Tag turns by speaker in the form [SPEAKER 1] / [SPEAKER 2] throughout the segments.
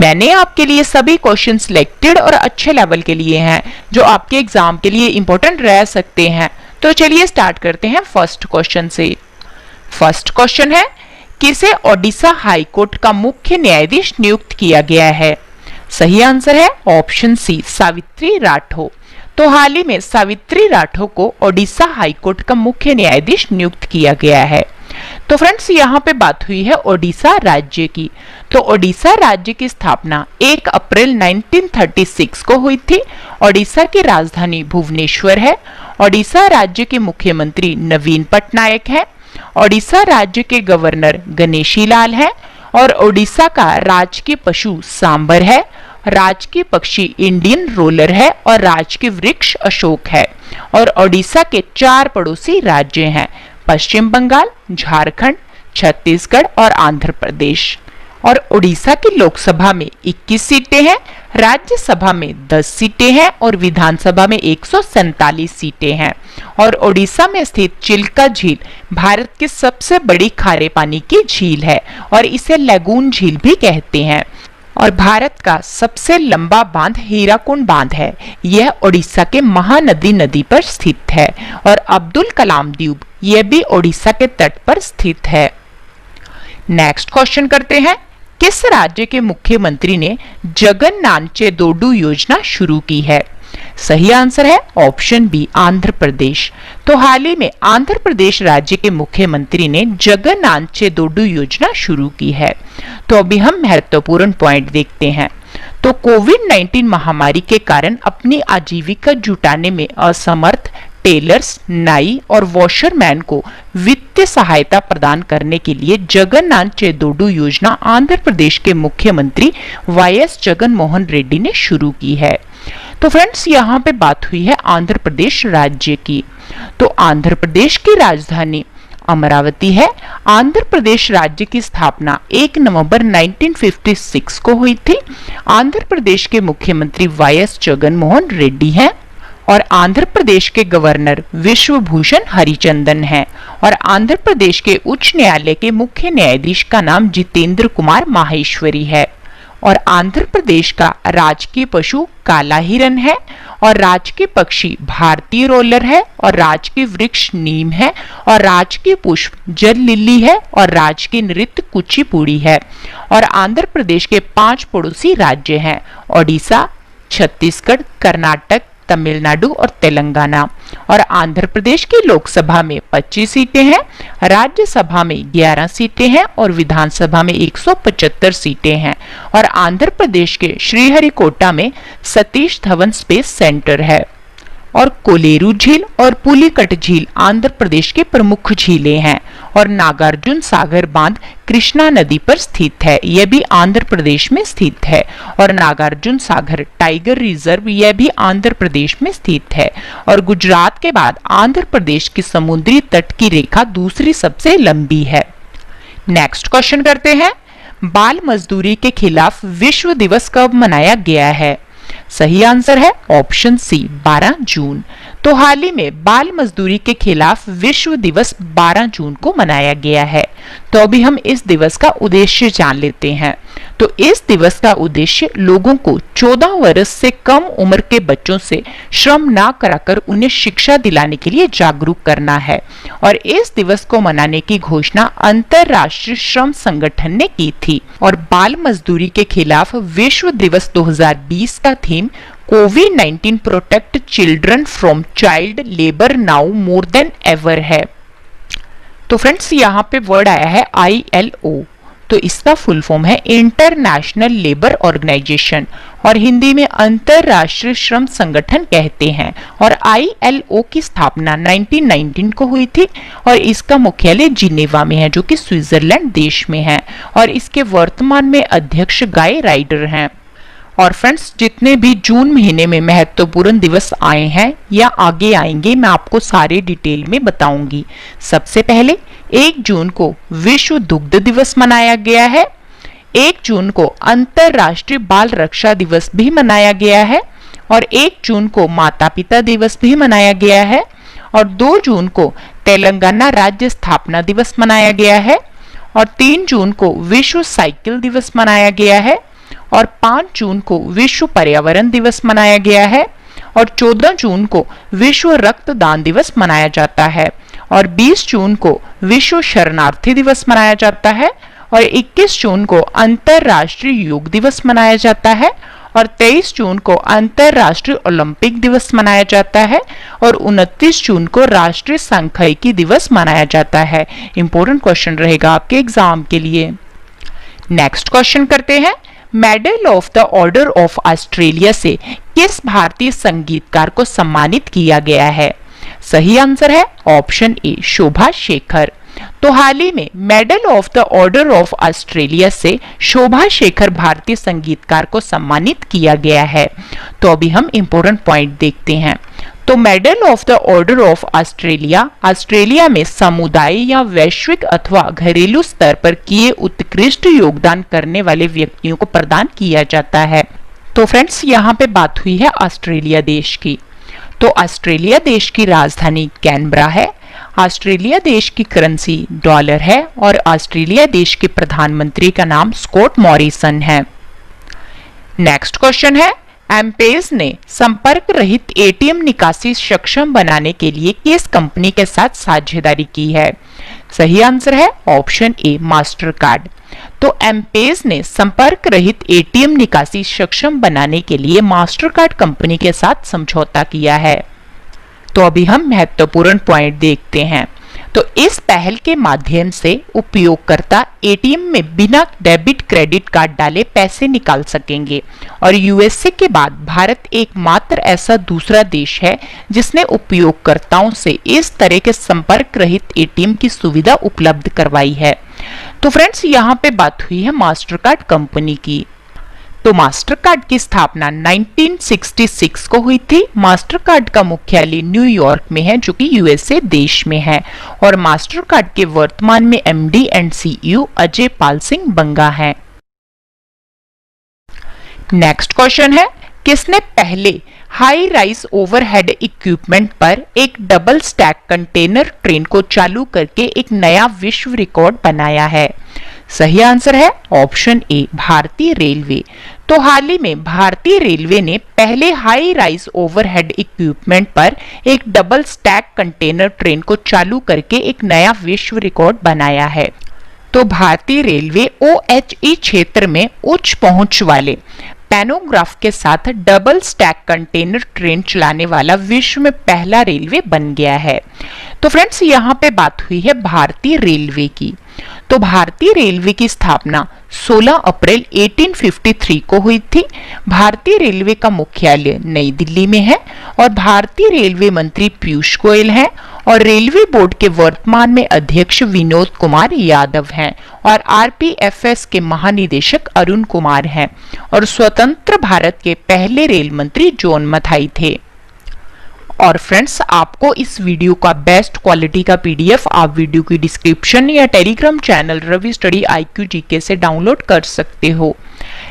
[SPEAKER 1] मैंने आपके लिए सभी क्वेश्चन सिलेक्टेड और अच्छे लेवल के लिए हैं जो आपके एग्जाम के लिए इंपॉर्टेंट रह सकते हैं। तो चलिए स्टार्ट करते हैं फर्स्ट क्वेश्चन से। फर्स्ट क्वेश्चन है, किसे ओडिशा हाई कोर्ट का मुख्य न्यायाधीश नियुक्त किया गया है? सही आंसर है ऑप्शन सी, सावित्री राठो। तो हाल ही में सावित्री राठो को ओडिशा हाई कोर्ट का मुख्य न्यायाधीश नियुक्त किया गया है। तो फ्रेंड्स यहाँ पे बात हुई है ओडिशा राज्य की। तो ओडिशा राज्य की स्थापना 1 अप्रैल 1936 को हुई थी। ओडिशा की राजधानी भुवनेश्वर है। ओडिशा राज्य के मुख्यमंत्री नवीन पटनायक है। ओडिशा राज्य के गवर्नर गणेशी लाल है। और ओडिशा का राजकीय पशु सांबर है। राजकीय पक्षी इंडियन रोलर है और राजकीय वृक्ष अशोक है। और ओडिशा के 4 पड़ोसी राज्य हैं, पश्चिम बंगाल, झारखंड, छत्तीसगढ़ और आंध्र प्रदेश। और ओडिशा की लोकसभा में 21 सीटें हैं, राज्यसभा में 10 सीटें हैं और विधानसभा में 147 सीटें हैं। और ओडिशा में स्थित चिल्का झील भारत की सबसे बड़ी खारे पानी की झील है और इसे लैगून झील भी कहते हैं। और भारत का सबसे लंबा बांध हीराकुंड बांध है। यह ओडिशा के महानदी नदी पर स्थित है। और अब्दुल कलाम द्वीप यह भी ओडिशा के तट पर स्थित है। नेक्स्ट क्वेश्चन करते हैं, किस राज्य के मुख्यमंत्री ने जगन्नाथचेदोडू योजना शुरू की है? सही आंसर है ऑप्शन बी, आंध्र प्रदेश। तो हाल ही में आंध्र प्रदेश राज्य के मुख्यमंत्री ने जगन्नाथचेदोडू योजना शुरू की है। तो अभी हम महत्वपूर्ण पॉइंट देखते हैं। तो कोविड-19 महामारी के कारण अपनी आजीविका जुटाने में असमर्थ टेलर्स, नाई और वॉशरमैन को वित्तीय सहायता प्रदान करने के लिए जगन्नाथचेदोडू योजना आंध्र प्रदेश के मुख्यमंत्री वाईएस जगन मोहन रेड्डी ने शुरू की है। तो फ्रेंड्स यहाँ पे बात हुई है आंध्र प्रदेश राज्य की। तो आंध्र प्रदेश की राजधानी अमरावती है। आंध्र प्रदेश राज्य की स्थापना 1 नवंबर 1956 को हुई थी। आंध्र प्रदेश के मुख्यमंत्री वाईएस जगन मोहन रेड्डी हैं। और आंध्र प्रदेश के गवर्नर विश्वभूषण हरिचंदन हैं। और आंध्र प्रदेश के उच्च न्यायालय के मुख्य न्यायाधीश का नाम जितेंद्र कुमार माहेश्वरी है। और आंध्र प्रदेश का राजकीय पशु काला हिरन है। और राजकीय पक्षी भारतीय रोलर है। और राजकीय वृक्ष नीम है। और राजकीय पुष्प जल लिली है। और राजकीय नृत्य कुचिपुड़ी है। और आंध्र प्रदेश के 5 पड़ोसी राज्य हैं, ओडिशा, छत्तीसगढ़, कर्नाटक, तमिलनाडु और तेलंगाना। और आंध्र प्रदेश की लोकसभा में 25 सीटें हैं, राज्यसभा में 11 सीटें हैं और विधानसभा में 175 सीटें हैं। और आंध्र प्रदेश के श्रीहरिकोटा में सतीश धवन स्पेस सेंटर है। और कोलेरू झील और पुलिकट झील आंध्र प्रदेश की प्रमुख झीलें हैं। और नागार्जुन सागर बांध कृष्णा नदी पर स्थित है, यह भी आंध्र प्रदेश में स्थित है। और नागार्जुन सागर टाइगर रिजर्व यह भी आंध्र प्रदेश में स्थित है। और गुजरात के बाद आंध्र प्रदेश की समुद्री तट की रेखा दूसरी सबसे लंबी है। नेक्स्ट क्वेश्चन करते हैं, बाल मजदूरी के खिलाफ विश्व दिवस कब मनाया गया है? सही आंसर है ऑप्शन सी, 12 जून। तो हाल ही में बाल मजदूरी के खिलाफ विश्व दिवस 12 जून को मनाया गया है। तो अभी हम इस दिवस का उद्देश्य जान लेते हैं। तो इस दिवस का उद्देश्य लोगों को 14 वर्ष से कम उम्र के बच्चों से श्रम ना कराकर उन्हें शिक्षा दिलाने के लिए जागरूक करना है। और इस दिवस को मनाने की घोषणा अंतर्राष्ट्रीय श्रम संगठन ने की थी। और बाल मजदूरी के खिलाफ विश्व दिवस 2020 का theme covid protect children from child labour now more than ever है। तो फ्रेंड्स यहाँ पे वर्ड आया है ILO। तो इसका फुल फॉर्म है इंटरनेशनल लेबर ऑर्गेनाइजेशन और हिंदी में अंतरराष्ट्रीय श्रम संगठन कहते हैं। और ILO की स्थापना 1919 को हुई थी और इसका मुख्यालय जिनेवा में है जो कि स्विट्जरलैंड देश में है। और इसके वर्तमान में अध्यक्ष गाय राइडर हैं। और फ्रेंड्स जितने भी जून महीने में महत्वपूर्ण दिवस आए हैं या आगे आएंगे मैं आपको सारे डिटेल में बताऊंगी। सबसे पहले 1 जून को विश्व दुग्ध दिवस मनाया गया है। 1 जून को अंतरराष्ट्रीय बाल रक्षा दिवस भी मनाया गया है। और 1 जून को माता पिता दिवस भी मनाया गया है। और 2 जून को तेलंगाना राज्य स्थापना दिवस मनाया गया है। और 3 जून को विश्व साइकिल दिवस मनाया गया है। और 5 जून को विश्व पर्यावरण दिवस मनाया गया है और 14 जून को विश्व रक्तदान दिवस मनाया जाता है और 20 जून को विश्व शरणार्थी दिवस मनाया जाता है और 21 जून को अंतरराष्ट्रीय योग दिवस मनाया जाता है और 23 जून को अंतरराष्ट्रीय ओलंपिक दिवस मनाया जाता है और 29 जून को राष्ट्रीय सांख्यिकी दिवस मनाया जाता है। इंपॉर्टेंट क्वेश्चन रहेगा आपके एग्जाम के लिए। नेक्स्ट क्वेश्चन करते हैं, medal of the order of Australia से किस भारतीय संगीतकार को सम्मानित किया गया है? सही आंसर है ऑप्शन ए शोभा शेखर। तो हाल ही में medal of the order of Australia से शोभा शेखर भारतीय संगीतकार को सम्मानित किया गया है। तो अभी हम इंपॉर्टेंट पॉइंट देखते हैं। तो medal of the order of Australia Australia में समुदाय या वैश्विक अथवा घरेलू स्तर पर किए उत्कृष्ट योगदान करने वाले व्यक्तियों को प्रदान किया जाता है। तो फ्रेंड्स यहाँ पे बात हुई है ऑस्ट्रेलिया देश की। तो ऑस्ट्रेलिया देश की राजधानी कैनबरा है, ऑस्ट्रेलिया देश की करेंसी डॉलर है और ऑस्ट्रेलिया देश के प्रधानमंत्री का नाम स्कॉट मॉरिसन है। नेक्स्ट क्वेश्चन है, एमपेज ने संपर्क रहित एटीएम निकासी सक्षम बनाने के लिए किस कंपनी के साथ साझेदारी की है? सही आंसर है ऑप्शन ए मास्टर कार्ड। तो एमपेज ने संपर्क रहित एटीएम निकासी सक्षम बनाने के लिए मास्टर कार्ड कंपनी के साथ समझौता किया है। तो अभी हम महत्वपूर्ण पॉइंट देखते हैं। तो इस पहल के माध्यम से उपयोगकर्ता एटीएम में बिना डेबिट क्रेडिट कार्ड डाले पैसे निकाल सकेंगे और यूएसए के बाद भारत एकमात्र ऐसा दूसरा देश है जिसने उपयोगकर्ताओं से इस तरह के संपर्क रहित एटीएम की सुविधा उपलब्ध करवाई है। तो फ्रेंड्स यहाँ पे बात हुई है मास्टर कार्ड कंपनी की। तो मास्टर कार्ड की स्थापना 1966 को हुई थी। मास्टर कार्ड का मुख्यालय न्यूयॉर्क में है जो कि यूएसए देश में है और मास्टर कार्ड के वर्तमान में MD and CEO Ajay Pal Singh बंगा हैं। नेक्स्ट क्वेश्चन है, किसने पहले हाई राइज ओवरहेड इक्विपमेंट पर एक डबल स्टैक कंटेनर ट्रेन को चालू करके एक नया विश्व रिकॉर्ड बनाया है? सही आंसर है ऑप्शन ए भारतीय रेलवे। तो हाल ही में भारतीय रेलवे ने पहले हाई राइज ओवरहेड इक्विपमेंट पर एक डबल स्टैक कंटेनर ट्रेन को चालू करके एक नया विश्व रिकॉर्ड बनाया है। तो भारतीय रेलवे ओएचई क्षेत्र में उच्च पहुंच वाले पैनोग्राफ के साथ डबल स्टैक कंटेनर ट्रेन चलाने वाला विश्व में पहला रेलवे बन गया है। तो फ्रेंड्स यहाँ पे बात हुई है भारतीय रेलवे की। तो भारतीय रेलवे की स्थापना 16 अप्रैल 1853 को हुई थी। भारतीय रेलवे का मुख्यालय नई दिल्ली में है और भारतीय रेलवे मंत्री पीयूष गोयल हैं और रेलवे बोर्ड के वर्तमान में अध्यक्ष विनोद कुमार यादव हैं और आरपीएफएस के महानिदेशक अरुण कुमार हैं और स्वतंत्र भारत के पहले रेल मंत्री जॉन मथाई थे। और फ्रेंड्स, आपको इस वीडियो का बेस्ट क्वालिटी का पीडीएफ आप वीडियो की डिस्क्रिप्शन या Telegram channel Ravi study IQ GK से डाउनलोड कर सकते हो।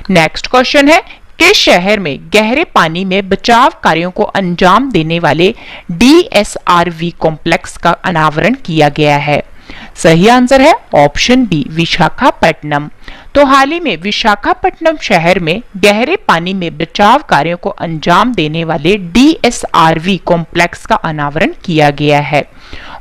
[SPEAKER 1] नेक्स्ट क्वेश्चन है, किस शहर में गहरे पानी में बचाव कार्यों को अंजाम देने वाले DSRV कॉम्प्लेक्स का अनावरण किया गया है? सही आंसर है ऑप्शन बी विशाखापट्टनम। तो हाल ही में विशाखापट्टनम शहर में गहरे पानी में बचाव कार्यों को अंजाम देने वाले DSRV कॉम्प्लेक्स का अनावरण किया गया है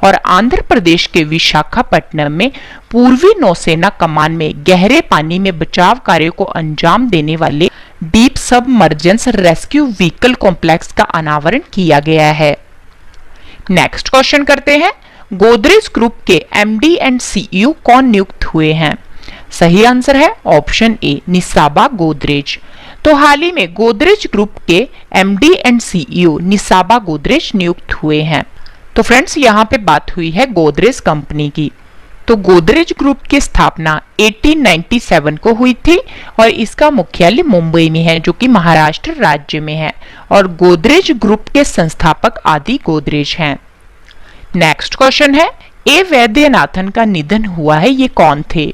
[SPEAKER 1] और आंध्र प्रदेश के विशाखापट्टनम में पूर्वी नौसेना कमान में गहरे पानी में बचाव कार्यों को अंजाम देने वाले deep submergence rescue vehicle complex का अनावरण किया गया है। नेक्स्ट क्वेश्चन करते हैं, गोदरेज ग्रुप के MD एंड CEO कौन नियुक्त हुए हैं? सही आंसर है ऑप्शन ए निसाबा गोदरेज। तो हाल ही में गोदरेज ग्रुप के MD and CEO Nisaba Godrej नियुक्त हुए हैं। तो फ्रेंड्स, यहाँ पे बात हुई है गोदरेज कंपनी की। तो गोदरेज ग्रुप की स्थापना 1897 को हुई थी और इसका मुख्यालय मुंबई में है जो कि महाराष्ट्र राज्य में है और गोदरेज ग्रुप के संस्थापक आदि गोदरेज हैं। नेक्स्ट क्वेश्चन है, ए वैद्यनाथन का निधन हुआ है, ये कौन थे?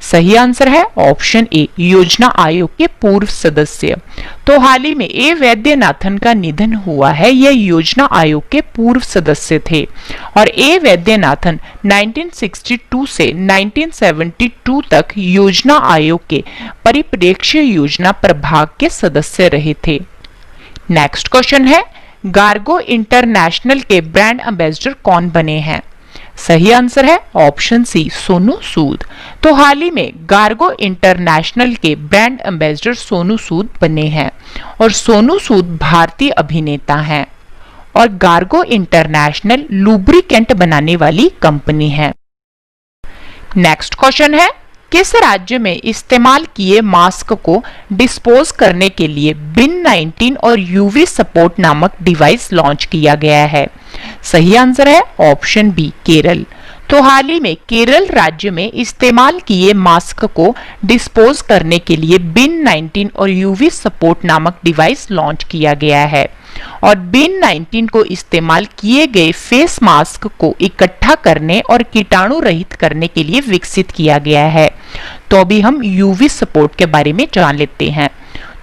[SPEAKER 1] सही आंसर है ऑप्शन ए, योजना आयोग के पूर्व सदस्य। तो हाल ही में ए वैद्यनाथन का निधन हुआ है। यह योजना आयोग के पूर्व सदस्य थे और ए वैद्यनाथन 1962 से 1972 तक योजना आयोग के परिप्रेक्ष्य योजना प्रभाग के सदस्य रहे थे। नेक्स्ट क्वेश्चन है, गार्गो इंटरनेशनल के ब्रांड एम्बेसडर कौन बने हैं? सही आंसर है ऑप्शन सी, सोनू सूद। तो हाल ही में गार्गो इंटरनेशनल के ब्रांड एम्बेसडर सोनू सूद बने हैं और सोनू सूद भारतीय अभिनेता हैं और गार्गो इंटरनेशनल लुब्रिकेंट बनाने वाली कंपनी है। नेक्स्ट क्वेश्चन है, किस राज्य में इस्तेमाल किए मास्क को डिस्पोज करने के लिए बिन 19 और यूवी सपोर्ट नामक डिवाइस लॉन्च किया गया है? सही आंसर है ऑप्शन बी, केरल। तो हाल ही में केरल राज्य में इस्तेमाल किए मास्क को डिस्पोज करने के लिए बिन 19 और यूवी सपोर्ट नामक डिवाइस लॉन्च किया गया है और बिन 19 को इस्तेमाल किए गए फेस मास्क को इकट्ठा करने और कीटाणु रहित करने के लिए विकसित किया गया है। तो अभी हम यूवी सपोर्ट के बारे में जान लेते हैं।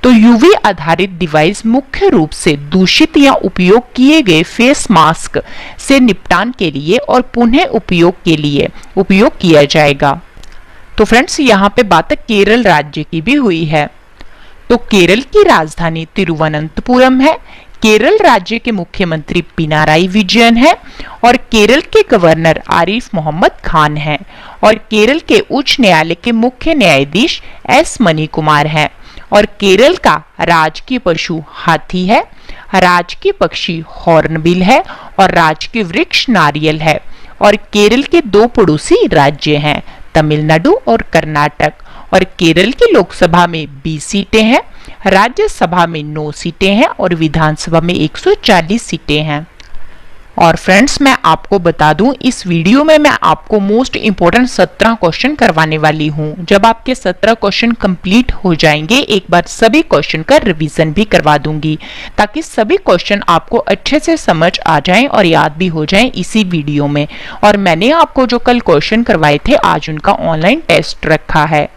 [SPEAKER 1] तो यूवी आधारित डिवाइस मुख्य रूप से दूषित या उपयोग किए गए फेस मास्क से निपटान के लिए और पुनः उपयोग के लिए उपयोग किया जाएगा। तो फ्रेंड्स, यहाँ पे बात केरल राज्य की भी हुई है। तो केरल की राजधानी तिरुवनंतपुरम है। केरल राज्य के मुख्यमंत्री पिनाराई विजयन है और केरल के गवर्नर आरिफ मोहम्मद खान हैं और केरल के उच्च न्यायालय के मुख्य न्यायाधीश एस मनी कुमार हैं और केरल का राजकीय पशु हाथी है, राजकीय पक्षी हॉर्नबिल है और राजकीय वृक्ष नारियल है। और केरल के दो पड़ोसी राज्य हैं, तमिलनाडु और कर्नाटक। और केरल की लोकसभा में 20 सीटें हैं, राज्यसभा में 9 सीटें हैं और विधानसभा में 140 सीटें हैं। और फ्रेंड्स, मैं आपको बता दूं, इस वीडियो में मैं आपको मोस्ट इंपोर्टेंट 17 क्वेश्चन करवाने वाली हूं। जब आपके 17 क्वेश्चन कंप्लीट हो जाएंगे, एक बार सभी क्वेश्चन का रिवीजन भी करवा दूंगी ताकि सभी क्वेश्चन आपको अच्छे से समझ आ जाएं और याद भी हो जाएं इसी वीडियो में। और मैंने आपको जो कल क्वेश्चन करवाए थे, आज उनका ऑनलाइन टेस्ट रखा है।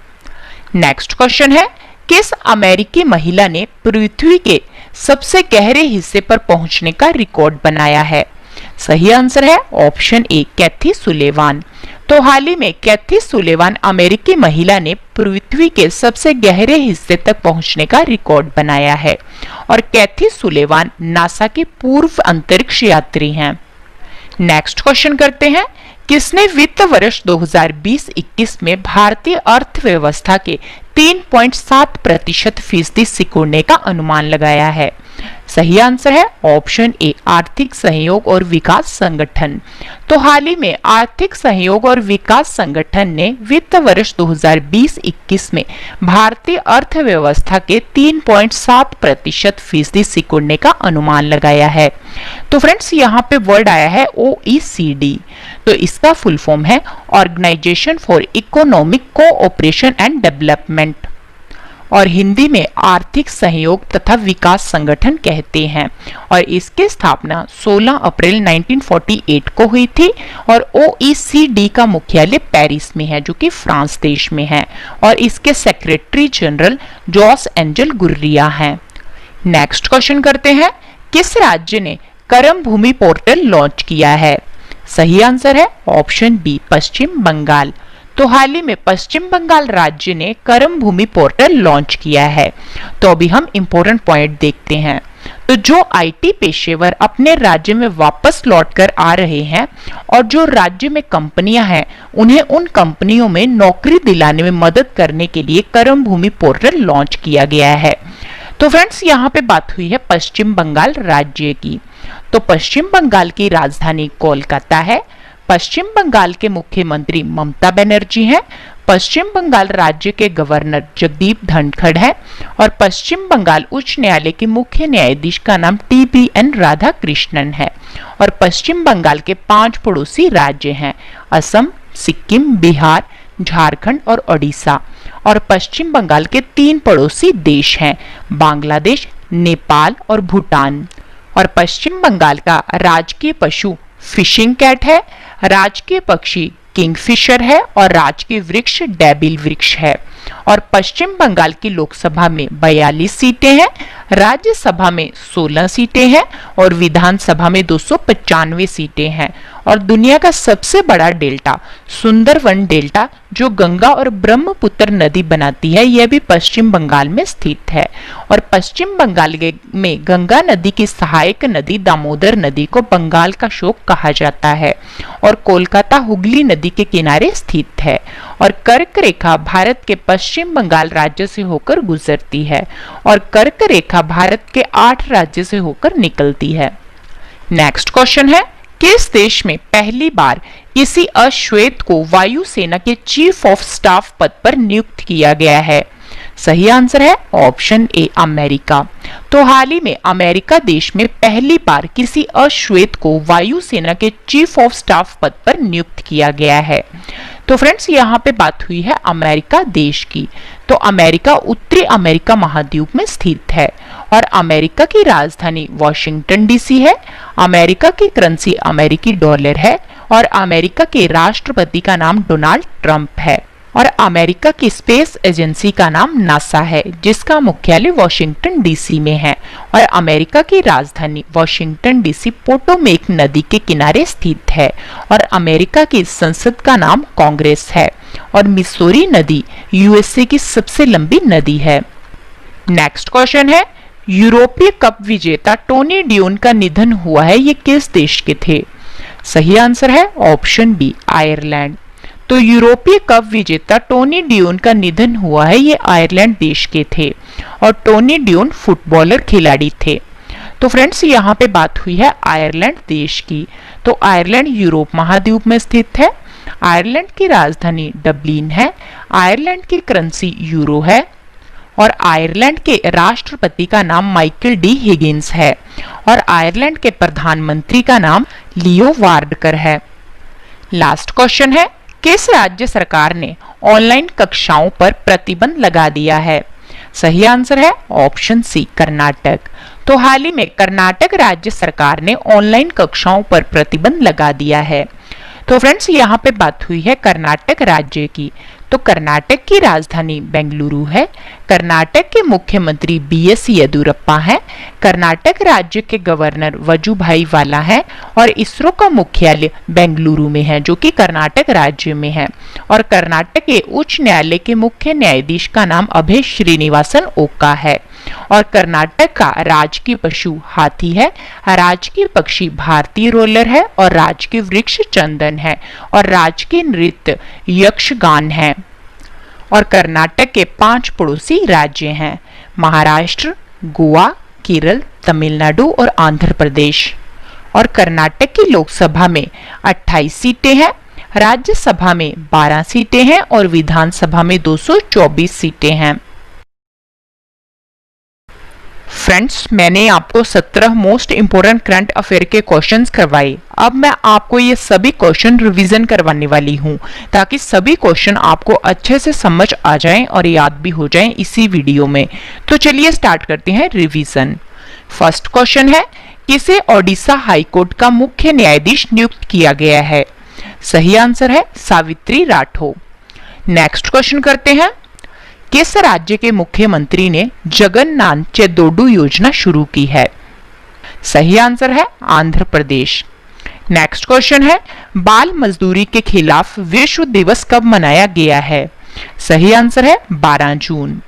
[SPEAKER 1] नेक्स्ट क्वेश्चन है, किस अमेरिकी महिला ने पृथ्वी के सबसे गहरे हिस्से पर पहुंचने का रिकॉर्ड बनाया है? सही आंसर है ऑप्शन ए, कैथी सुलेवान। तो हाल ही में कैथी सुलेवान अमेरिकी महिला ने पृथ्वी के सबसे गहरे हिस्से तक पहुंचने का रिकॉर्ड बनाया है और कैथी सुलेवान नासा के पूर्व अंतरिक्ष यात्री हैं। नेक्स्ट क्वेश्चन करते हैं, किसने वित्त वर्ष 2020-21 में भारतीय अर्थव्यवस्था के 3.7% फीसदी सिकुड़ने का अनुमान लगाया है? सही आंसर है ऑप्शन ए, आर्थिक सहयोग और विकास संगठन। तो हाल ही में आर्थिक सहयोग और विकास संगठन ने वित्त वर्ष 2020-21 में भारतीय अर्थव्यवस्था के 3.7% फीसदी सिकुड़ने का अनुमान लगाया है। तो फ्रेंड्स, यहाँ पे वर्ड आया है OECD। तो इसका फुल फॉर्म है organisation for economic cooperation and development और हिंदी में आर्थिक सहयोग तथा विकास संगठन कहते हैं। और इसकी स्थापना 16 अप्रैल 1948 को हुई थी और OECD का मुख्यालय पेरिस में है, जो कि फ्रांस देश में है और इसके सेक्रेटरी जनरल जॉस एंजल गुर्रिया हैं। नेक्स्ट क्वेश्चन करते हैं, किस राज्य ने करम भूमि पोर्टल लॉन्च किया है? सही आंसर है ऑप्शन बी, पश्चिम बंगाल। तो हाल ही में पश्चिम बंगाल राज्य ने करम भूमि पोर्टल लॉन्च किया है। तो अभी हम इंपॉर्टेंट पॉइंट देखते हैं। तो जो आईटी पेशेवर अपने राज्य में वापस लौटकर आ रहे हैं और जो राज्य में कंपनियां हैं, उन्हें उन कंपनियों में नौकरी दिलाने में मदद करने के लिए करम भूमि पोर्टल लॉन्च किया गया है। तो फ्रेंड्स, यहाँ पे बात हुई है पश्चिम बंगाल राज्य की। तो पश्चिम बंगाल की राजधानी कोलकाता है। पश्चिम बंगाल के मुख्यमंत्री ममता बनर्जी हैं। पश्चिम बंगाल राज्य के गवर्नर जगदीप धनखड़ हैं और पश्चिम बंगाल उच्च न्यायालय के मुख्य न्यायाधीश का नाम TBN राधाकृष्णन है। और पश्चिम बंगाल के 5 पड़ोसी राज्य हैं, असम, सिक्किम, बिहार, झारखंड और ओडिशा। और पश्चिम बंगाल के 3 पड़ोसी देश हैं, बांग्लादेश, नेपाल और भूटान। और पश्चिम बंगाल का राजकीय पशु फिशिंग कैट है, राजकीय पक्षी किंगफिशर है और राजकीय वृक्ष डेबिल वृक्ष है। और पश्चिम बंगाल की लोकसभा में 42 सीटें हैं, राज्यसभा में 16 सीटें हैं और विधानसभा में 295 सीटें हैं। और दुनिया का सबसे बड़ा डेल्टा सुंदरवन डेल्टा जो गंगा और ब्रह्मपुत्र नदी बनाती है, यह भी पश्चिम बंगाल में स्थित है। और पश्चिम बंगाल में गंगा नदी की सहायक नदी दामोदर नदी को बंगाल का शोक कहा जाता है और कोलकाता हुगली नदी के किनारे स्थित है। और कर्क रेखा भारत के पश्चिम बंगाल राज्य से होकर गुजरती है और कर्क रेखा भारत के 8 राज्य से होकर निकलती है। नेक्स्ट क्वेश्चन है, किस देश में पहली बार किसी अश्वेत को वायुसेना के चीफ ऑफ स्टाफ पद पर नियुक्त किया गया है? सही आंसर है ऑप्शन ए अमेरिका। तो हाल ही में अमेरिका देश में पहली बार किसी अश्वेत को वायुसेना के चीफ ऑफ स्टाफ पद पर नियुक्त किया गया है। तो फ्रेंड्स यहाँ पे बात हुई है अमेरिका देश की। तो अमेरिका उत्तरी अमेरिका महाद्वीप में स्थित है और अमेरिका की राजधानी वॉशिंगटन डीसी है। अमेरिका की करेंसी अमेरिकी डॉलर है और अमेरिका के राष्ट्रपति का नाम डोनाल्ड ट्रंप है। और अमेरिका की स्पेस एजेंसी का नाम नासा है जिसका मुख्यालय वॉशिंगटन डीसी में है। और अमेरिका की राजधानी वॉशिंगटन डीसी पोटोमेक नदी के किनारे स्थित है। और अमेरिका की संसद का नाम कांग्रेस है। और मिसौरी नदी यूएसए की सबसे लंबी नदी है। नेक्स्ट क्वेश्चन है, यूरोपीय कप विजेता टोनी ड्यून का निधन हुआ है, ये किस देश के थे? सही आंसर है ऑप्शन बी आयरलैंड। तो यूरोपीय कप विजेता टोनी ड्यून का निधन हुआ है, ये आयरलैंड देश के थे और टोनी ड्यून फुटबॉलर खिलाड़ी थे। तो फ्रेंड्स यहाँ पे बात हुई है आयरलैंड देश की। तो आयरलैंड यूरोप महाद्वीप में स्थित है। आयरलैंड की राजधानी डबलिन है। आयरलैंड की करेंसी यूरो है और आयरलैंड के राष्ट्रपति का नाम माइकल डी हिगिंस है और आयरलैंड के प्रधानमंत्री का नाम लियो वार्डकर है। लास्ट क्वेश्चन है, किस राज्य सरकार ने ऑनलाइन कक्षाओं पर प्रतिबंध लगा दिया है? सही आंसर है ऑप्शन सी कर्नाटक। तो हाल ही में कर्नाटक राज्य सरकार ने ऑनलाइन कक्षाओं पर प्रतिबंध लगा दिया है। तो फ्रेंड्स यहाँ पे बात हुई है कर्नाटक राज्य की। तो कर्नाटक की राजधानी बेंगलुरु है। कर्नाटक के मुख्यमंत्री बीएस येदियुरप्पा हैं। कर्नाटक राज्य के गवर्नर वजुभाई वाला है और इसरो का मुख्यालय बेंगलुरु में है जो कि कर्नाटक राज्य में है। और कर्नाटक के उच्च न्यायालय के मुख्य न्यायाधीश का नाम अभय श्रीनिवासन ओका है। और कर्नाटक का राजकीय पशु हाथी है, राजकीय पक्षी भारतीय रोलर है और राजकीय वृक्ष चंदन है और राजकीय नृत्य यक्षगान है। और कर्नाटक के 5 पड़ोसी राज्य हैं, महाराष्ट्र, गोवा, केरल, तमिलनाडु और आंध्र प्रदेश। और कर्नाटक की लोकसभा में 28 सीटें हैं, राज्यसभा में 12 सीटें हैं और विधानसभा में 224 सीटें हैं। फ्रेंड्स, मैंने आपको 17 मोस्ट इंपोर्टेंट करंट अफेयर के क्वेश्चंस करवाए। अब मैं आपको ये सभी क्वेश्चन रिवीजन करवाने वाली हूँ ताकि सभी क्वेश्चन आपको अच्छे से समझ आ जाएं और याद भी हो जाएं इसी वीडियो में। तो चलिए स्टार्ट करते हैं रिवीजन। फर्स्ट क्वेश्चन है, किसे ओडिशा हाईकोर्ट का मुख्य न्यायाधीश नियुक्त किया गया है? सही आंसर है सावित्री राठौर। नेक्स्ट क्वेश्चन करते हैं, किस राज्य के मुख्यमंत्री ने जगन्नाथ चेदोडू योजना शुरू की है? सही आंसर है आंध्र प्रदेश। नेक्स्ट क्वेश्चन है, बाल मजदूरी के खिलाफ विश्व दिवस कब मनाया गया है? सही आंसर है 12 जून।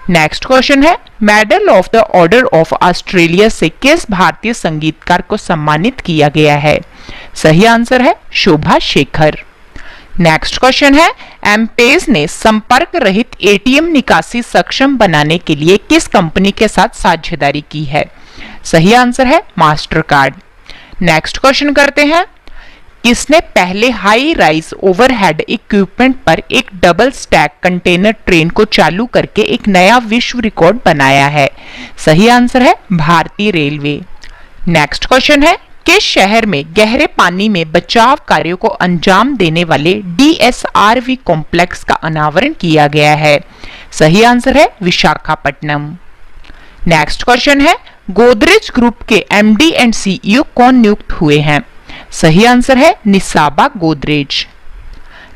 [SPEAKER 1] नेक्स्ट क्वेश्चन है, medal of the order of Australia से किस भारतीय संगीतकार को सम्मानित किया गया है? सही आंसर है शोभा शेखर। नेक्स्ट क्वेश्चन है, एमपेज ने संपर्क रहित एटीएम निकासी सक्षम बनाने के लिए किस कंपनी के साथ साझेदारी की है? सही आंसर है मास्टर कार्ड। नेक्स्ट क्वेश्चन करते हैं, किसने पहले हाई राइज ओवरहेड इक्विपमेंट पर एक डबल स्टैक कंटेनर ट्रेन को चालू करके एक नया विश्व रिकॉर्ड बनाया है? सही आंसर है भारतीय रेलवे। नेक्स्ट क्वेश्चन है, किस शहर में गहरे पानी में बचाव कार्यों को अंजाम देने वाले डीएसआरवी कॉम्प्लेक्स का अनावरण किया गया है? सही आंसर है विशाखापट्टनम। नेक्स्ट क्वेश्चन है, गोदरेज ग्रुप के एमडी एंड सीईओ कौन नियुक्त हुए हैं? सही आंसर है निसाबा गोदरेज।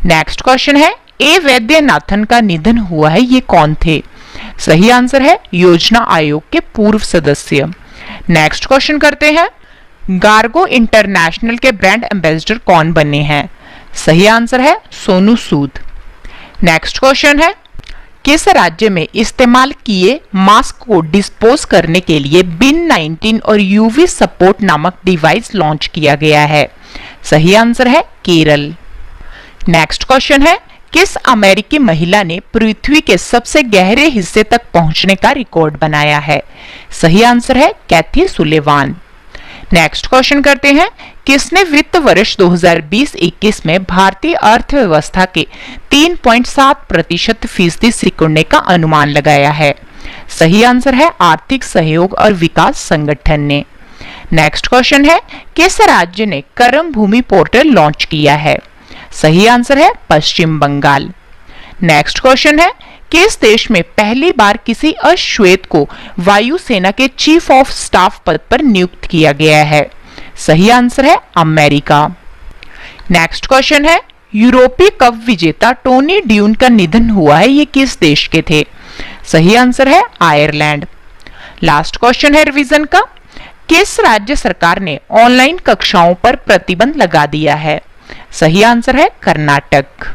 [SPEAKER 1] नेक्स्ट क्वेश्चन है ए वैद्यनाथन का निधन हुआ है, ये कौन थे? सही आंसर है योजना आयोग के पूर्व सदस्य। नेक्स्ट क्वेश्चन करते हैं, गार्गो इंटरनेशनल के ब्रांड एम्बेसडर कौन बने हैं? सही आंसर है सोनू सूद। नेक्स्ट क्वेश्चन है, किस राज्य में इस्तेमाल किए मास्क को डिस्पोज करने के लिए बिन 19 और यूवी सपोर्ट नामक डिवाइस लॉन्च किया गया है? सही आंसर है केरल। नेक्स्ट क्वेश्चन है, किस अमेरिकी महिला ने पृथ्वी के सबसे गहरे हिस्से तक पहुंचने का रिकॉर्ड बनाया है? सही आंसर है कैथी सुलेवान। नेक्स्ट क्वेश्चन करते हैं, किसने वित्त वर्ष 2020-21 में भारतीय अर्थव्यवस्था के 3.7% फीसदी सिकुड़ने का अनुमान लगाया है? सही आंसर है आर्थिक सहयोग और विकास संगठन ने। नेक्स्ट क्वेश्चन है, किस राज्य ने कर्म भूमि पोर्टल लॉन्च किया है? सही आंसर है पश्चिम बंगाल। नेक्स्ट क्वेश्चन है, किस देश में पहली बार किसी अश्वेत को वायुसेना के चीफ ऑफ स्टाफ पद पर नियुक्त किया गया है? सही आंसर है अमेरिका। नेक्स्ट क्वेश्चन है, यूरोपीय कप विजेता टोनी ड्यून का निधन हुआ है, ये किस देश के थे? सही आंसर है आयरलैंड। लास्ट क्वेश्चन है रिवीजन का, किस राज्य सरकार ने ऑनलाइन कक्षाओं पर प्रतिबंध लगा दिया है? सही आंसर है कर्नाटक।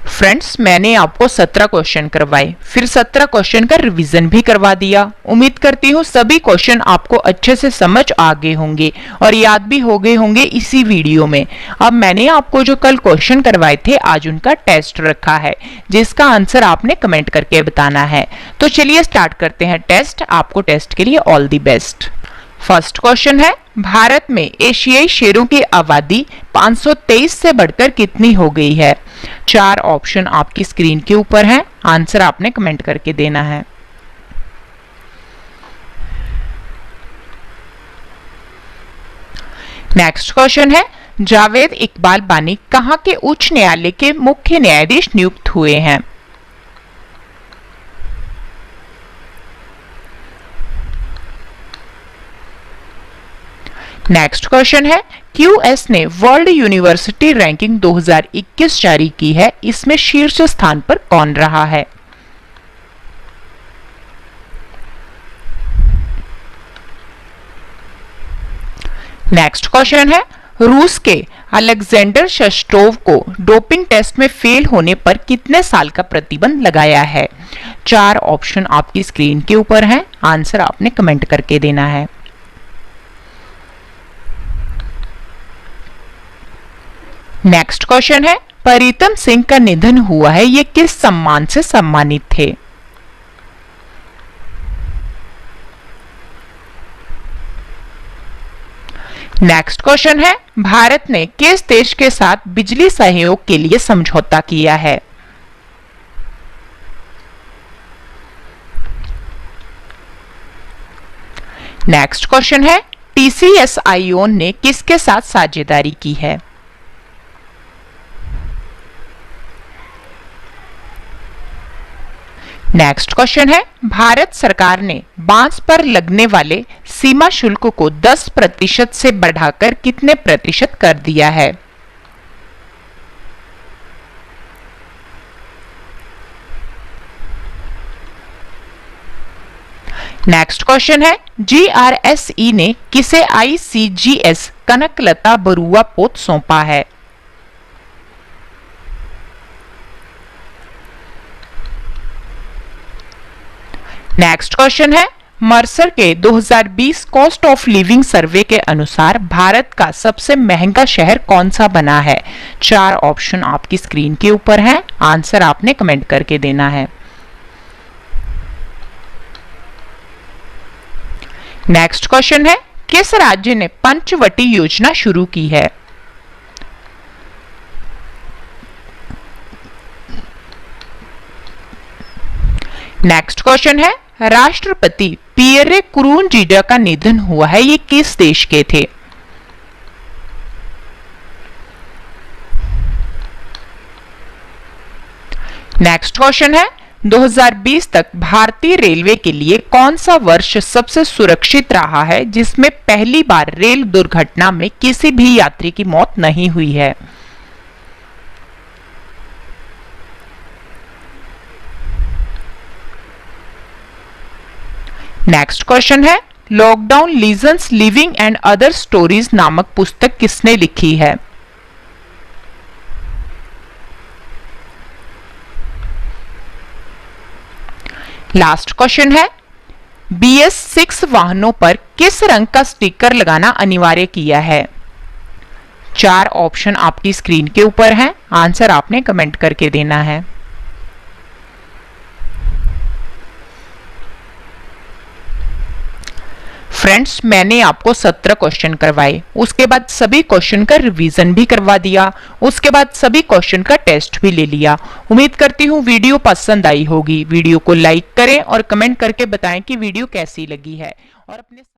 [SPEAKER 1] फ्रेंड्स, मैंने आपको 17 क्वेश्चन करवाए, फिर 17 क्वेश्चन का रिवीजन भी करवा दिया। उम्मीद करती हूँ सभी क्वेश्चन आपको अच्छे से समझ आ गए होंगे और याद भी हो गए होंगे इसी वीडियो में। अब मैंने आपको जो कल क्वेश्चन करवाए थे, आज उनका टेस्ट रखा है, जिसका आंसर आपने कमेंट करके बताना है। तो चलिए स्टार्ट करते हैं टेस्ट। आपको टेस्ट के लिए all the best. First question है, भारत में एशियाई शेरों की आबादी 523 से बढ़कर कितनी हो गई है? 4 ऑप्शन आपकी स्क्रीन के ऊपर हैं, आंसर आपने कमेंट करके देना है। नेक्स्ट क्वेश्चन है, जावेद इकबाल बानी कहां के उच्च न्यायालय के मुख्य न्यायाधीश नियुक्त हुए हैं? नेक्स्ट क्वेश्चन है, क्यूएस ने वर्ल्ड यूनिवर्सिटी रैंकिंग 2021 जारी की है, इसमें शीर्ष स्थान पर कौन रहा है? नेक्स्ट क्वेश्चन है, रूस के अलेक्जेंडर शेस्टोव को डोपिंग टेस्ट में फेल होने पर कितने साल का प्रतिबंध लगाया है? 4 ऑप्शन आपकी स्क्रीन के ऊपर हैं, आंसर आपने कमेंट करके देना है। नेक्स्ट क्वेश्चन है, प्रीतम सिंह का निधन हुआ है, ये किस सम्मान से सम्मानित थे? नेक्स्ट क्वेश्चन है, भारत ने किस देश के साथ बिजली सहयोग के लिए समझौता किया है? नेक्स्ट क्वेश्चन है, टीसीएस आईओन ने किसके साथ साझेदारी की है? नेक्स्ट क्वेश्चन है, भारत सरकार ने बांस पर लगने वाले सीमा शुल्क को 10% से बढ़ाकर कितने प्रतिशत कर दिया है? नेक्स्ट क्वेश्चन है, जीआरएसई ने किसे आईसीजीएस कनकलता बरुआ पोत सौंपा है? नेक्स्ट क्वेश्चन है, मर्सर के 2020 कॉस्ट ऑफ लिविंग सर्वे के अनुसार भारत का सबसे महंगा शहर कौन सा बना है? 4 ऑप्शन आपकी स्क्रीन के ऊपर हैं, आंसर आपने कमेंट करके देना है। नेक्स्ट क्वेश्चन है, किस राज्य ने पंचवटी योजना शुरू की है? नेक्स्ट क्वेश्चन है, राष्ट्रपति पियरे कुरुंजीजा का निधन हुआ है, ये किस देश के थे? नेक्स्ट क्वेश्चन है, 2020 तक भारतीय रेलवे के लिए कौन सा वर्ष सबसे सुरक्षित रहा है, जिसमें पहली बार रेल दुर्घटना में किसी भी यात्री की मौत नहीं हुई है? नेक्स्ट क्वेश्चन है, lockdown lesions living and other stories नामक पुस्तक किसने लिखी है? लास्ट क्वेश्चन है, BS6 वाहनों पर किस रंग का स्टिकर लगाना अनिवार्य किया है? 4 ऑप्शन आपकी स्क्रीन के ऊपर हैं, आंसर आपने कमेंट करके देना है। फ्रेंड्स, मैंने आपको 17 क्वेश्चन करवाए, उसके बाद सभी क्वेश्चन का रिवीजन भी करवा दिया, उसके बाद सभी क्वेश्चन का टेस्ट भी ले लिया। उम्मीद करती हूँ वीडियो पसंद आई होगी। वीडियो को लाइक करें और कमेंट करके बताएं कि वीडियो कैसी लगी है और अपने